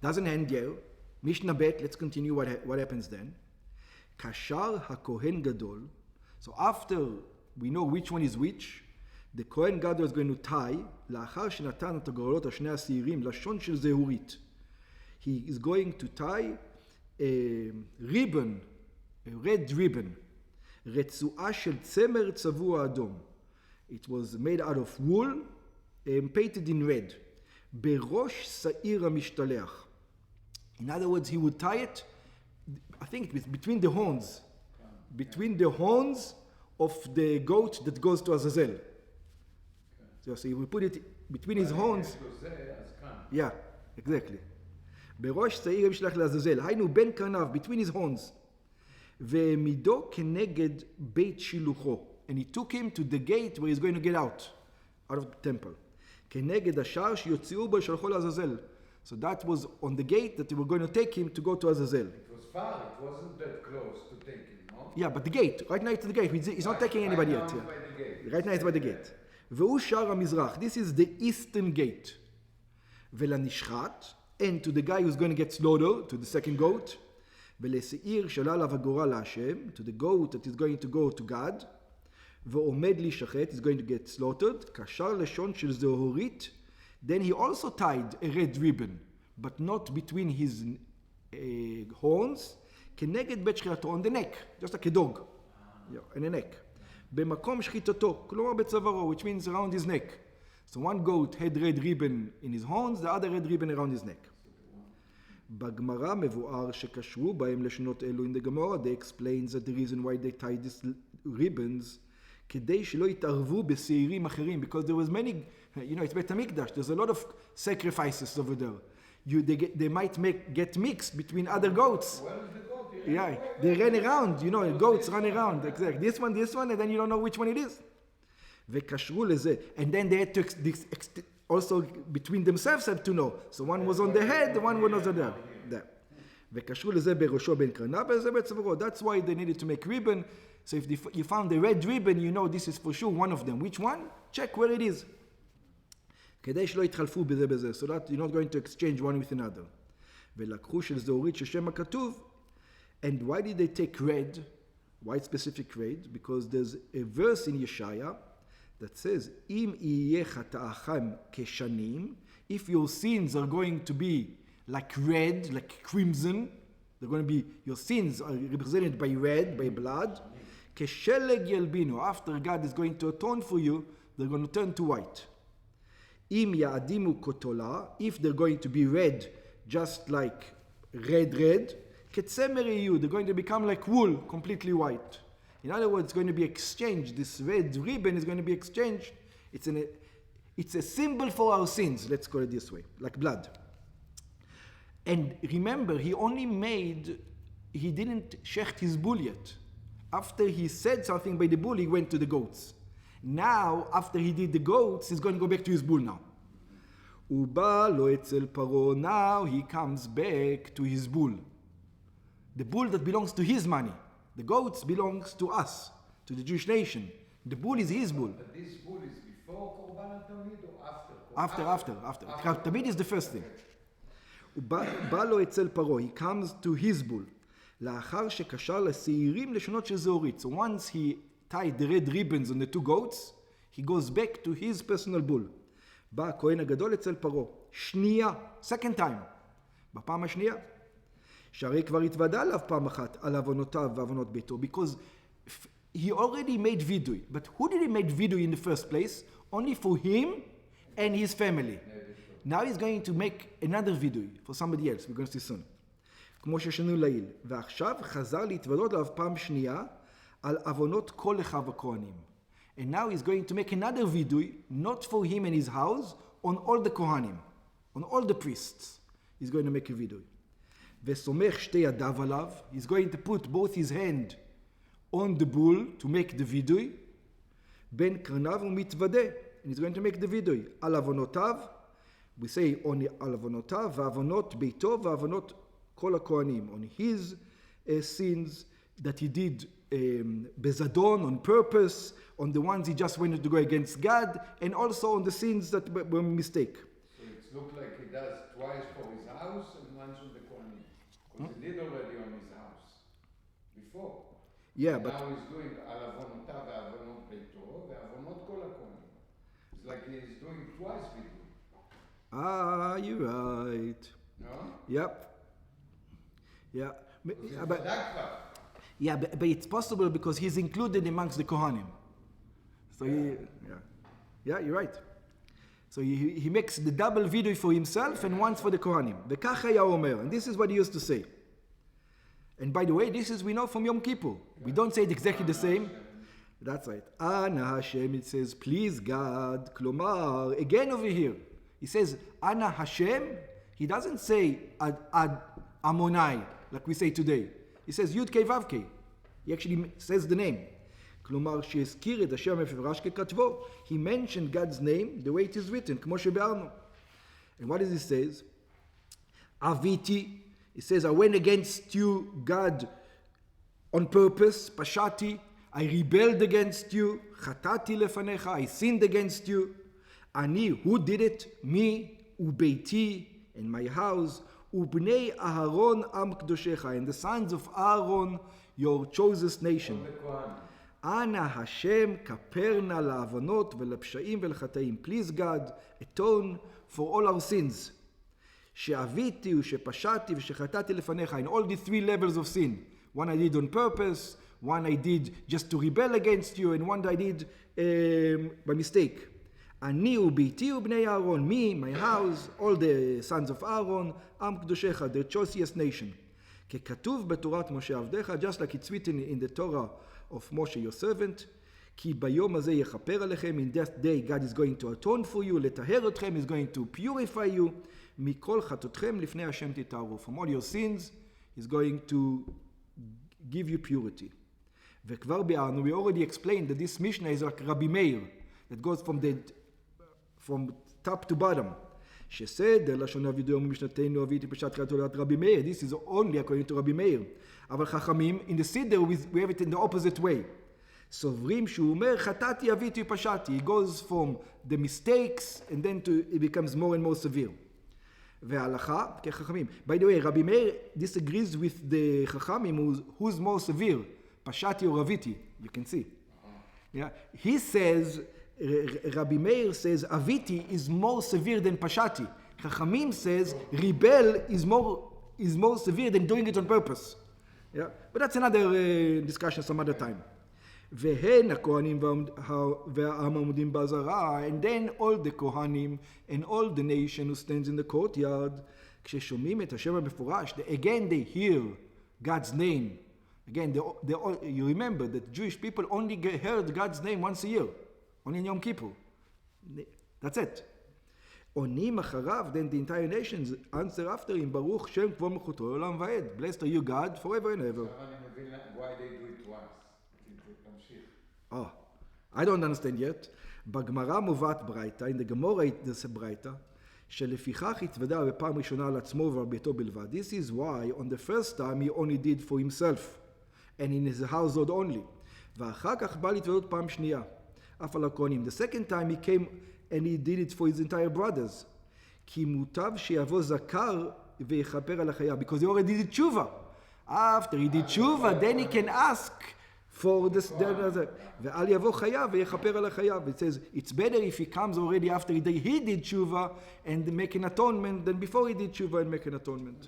Doesn't end there. Mishnah Bet, let's continue what happens then. Kashar HaKohen Gadol. So after we know which one is which, the Kohen Gadol is going to tie, לאחר שנתן את הגורלות השני השעירים, לשון של זהורית. He is going to tie a ribbon, a red ribbon, רצועה של צמר צבוע אדום. It was made out of wool, painted in red. בראש שעיר המשתלח. In other words, he would tie it, I think it's between the horns. Between the horns of the goat that goes to Azazel. So he will put it between his horns. Yeah, exactly. בראש שעיר המשתלח לעזאזל. היינו בין קרניו, between his horns. ומידו כנגד בית שילוחו. And he took him to the gate where he's going to get out of the temple. כנגד השער שיוציאו בו שלחו לעזאזל. So that was on the gate that they were going to take him to go to Azazel. It was far, it wasn't that close to take him, no? Yeah, but the gate, right now it's the gate. He's not taking anybody yet. Yeah. Right now it's by the gate. והוא שער המזרח. This is the eastern gate. ולנשחט, and to the guy who's going to get slaughtered, to the second goat. ולשעיר שעלה עליו הגורל להשם, to the goat that is going to go to God. ועומד להישחט, is going to get slaughtered. קשר לשון של זהורית. Then he also tied a red ribbon, but not between his horns, כנגד בית שחיטתו, on the neck, just like a dog, in the neck. במקום שחיטתו, כלומר בצווארו, which means around his neck. So one goat had red ribbon in his horns, the other red ribbon around his neck. בגמרא מבואר שקשרו בהם לשונות אלו. In the Gemara, they explains that the reason why they tied these ribbons, כדי שלא יתערבו בשעירים אחרים, because there was many, it's בית המקדש, there's a lot of sacrifices over there. They might get mixed between other goats. Where is the goat? Yeah, they ran around, goats run around, exactly. This one, and then you don't know which one it is. וקשרו לזה, and then they had to also between themselves had to know. So one was on the head, one was on the there. וקשרו לזה בראשו בין קרניו, וזה בצווארו. That's why they needed to make ribbon. So if you found the red ribbon, you know this is for sure one of them. Which one? Check where it is. כדי שלא יתחלפו בזה בזה, so that you're not going to exchange one with another. ולקחו של זהורית ששם הכתוב, and why did they take red? Why specific red? Because there's a verse in Yeshaya that says, אם יהיה חטאכם כשנים, if your sins are going to be like red, like crimson, they're going to be, your sins are represented by red, by blood, כשלג ילבינו, after God is going to atone for you, they're going to turn to white. אם יעדימו כתולה, if they're going to be red, just like red, כצמר יהיו, they're going to become like wool, completely white. In other words, it's going to be exchanged. This red ribbon is going to be exchanged. It's a symbol for our sins, let's call it this way, like blood. And remember, he didn't shecht his bull yet. After he said something by the bull, he went to the goats. Now, after he did the goats, he's going to go back to his bull now. ובא לו אצל פרעה, now he comes back to his bull. The bull that belongs to his money. The goats belongs to us, to the Jewish nation. The bull is his bull. But this bull is before Korban Tamid or after? After. Tamid is the first thing. בא לו אצל פרעה, he comes to his bull. לאחר שקשר לשעירים לשונות של זהורית. So once he tied the red ribbons on the two goats, he goes back to his personal bull. בא הכהן הגדול אצל פרעה. שנייה, second time. בפעם השנייה. שהרי כבר התוודע עליו פעם אחת על עוונותיו ועוונות ביתו, because he already made vidoy. But who did he make vidoy in the first place? Only for him and his family. Now he's going to make another vidoy for somebody else. We're going to see soon. כמו ששנו לעיל. ועכשיו חזר להתוודות עליו פעם שנייה על עוונות כל אחיו הכהנים. And now he's going to make another vidoy, not for him and his house, on all the kohanim, on all the priests. He's going to make a vidoy. וסומך שתי ידיו עליו, he's going to put both his hand on the bull to make the vidoy, בין קרניו ומתוודה, and he's going to make the vidoy, על עוונותיו, we say on על עוונותיו, ועוונות ביתו, ועוונות כל הכהנים, on his sins that he did bezadon, on purpose, on the ones he just wanted to go against God, and also on the sins that were a mistake. So it looks like he does twice for his house house and one's on the Kohanim. Because he did already on his house before. Yeah, And but now he's doing על עוונותיו ועוונות ביתו ועוונות כל הכהנים. It's like he's doing twice vidoy. you're right. No? Yep. Yeah. Because But, צדק כבר. yeah, but it's possible because he's included amongst the Kohanim. So yeah, you're right. So he makes the double vidoy for himself and once for the Kohanim. וכך היה אומר, and this is what he used to say. And by the way, this is we know from Yom Kippur. We don't say it exactly the same. That's right. Ana Hashem, it says, please God. Klomar, again over here. He says, Ana Hashem. He doesn't say ad Amonai, like we say today. He says Yud Kei Vav Kei. He actually says the name. כלומר, שהזכיר את השם המפורש ככתבו. He mentioned God's name the way it is written, כמו שביארנו. And what does he says? Aviti. He says, I went against you, God, on purpose. Pashati. I rebelled against you. Chatati lefanecha. I sinned against you. Ani, who did it? Me. Ubeiti, and my house. Ubnei Aharon am kdoshecha. And the sons of Aaron, your chosen nation. Ana Hashem kaperna la'avanot ve'lepsha'im ve'l'chataim. Please God, atone for all our sins. She'aviti u'shepashati v'shechatati lefanecha. In all the three levels of sin. One I did on purpose, one I did just to rebel against you, and one I did by mistake. Ani u'beiti u'bnei Aaron. Me, my house, all the sons of Aaron, am kdoshecha, the choicest nation. ככתוב בתורת משה עבדך, just like it's written in the Torah of Moshe your servant, כי ביום הזה יכפר עליכם, in that day God is going to atone for you, לטהר אתכם, is going to purify you, מכל חטאותכם לפני השם תטהרו. From all your sins, he's going to give you purity. וכבר ביארנו, we already explained that this Mishnah is like Rabbi Meir, that goes from top to bottom. שסדר לשון הווידוי ומשנתנו הביאתי פשט תחילת רבי מאיר. This is only according to רבי מאיר. אבל חכמים, in the siddur we have it in the opposite way. סוברים שהוא אומר חטאתי הביאתי פשטתי. He goes from the mistakes and then it becomes more and more severe. וההלכה כחכמים. By the way, רבי מאיר disagrees with the חכמים who's more severe, פשטתי or רביתי. You can see. Yeah? He says, Rabbi Meir says Aviti is more severe than Pashati. Chachamim says rebel is more severe than doing it on purpose. Yeah, but that's another discussion some other time. והן הכהנים והעם העומדים בעזרה, and then all the Kohanim and all the nation who stands in the courtyard, כששומעים את השם המפורש, again they hear God's name. Again, you remember that Jewish people only heard God's name once a year. Only in Yom Kippur. That's it. עונים אחריו, then the entire nations answer after him, ברוך שם כבוד מלכותו לעולם ועד. Blessed are you God forever and ever. עכשיו אני מבין why they do it twice. תמשיך. I don't understand yet. בגמרא מובאת ברייתא, in the Gemara there's a ברייתא, שלפיכך התוודע בפעם ראשונה על עצמו ועל ביתו בלבד. This is why on the first time he only did for himself, and in his household only. ואחר כך בא להתוודות פעם שנייה. אף על הכהנים. The second time he came and he did it for his entire brothers. כי מוטב שיבוא זכר ויכפר על החייב. Because he already did tshuva. After he did tshuva, then he can ask for this. ואל יבוא חייב ויכפר על החייב. It says, it's better if he comes already after he did tshuva and make an atonement than before he did tshuva and make an atonement.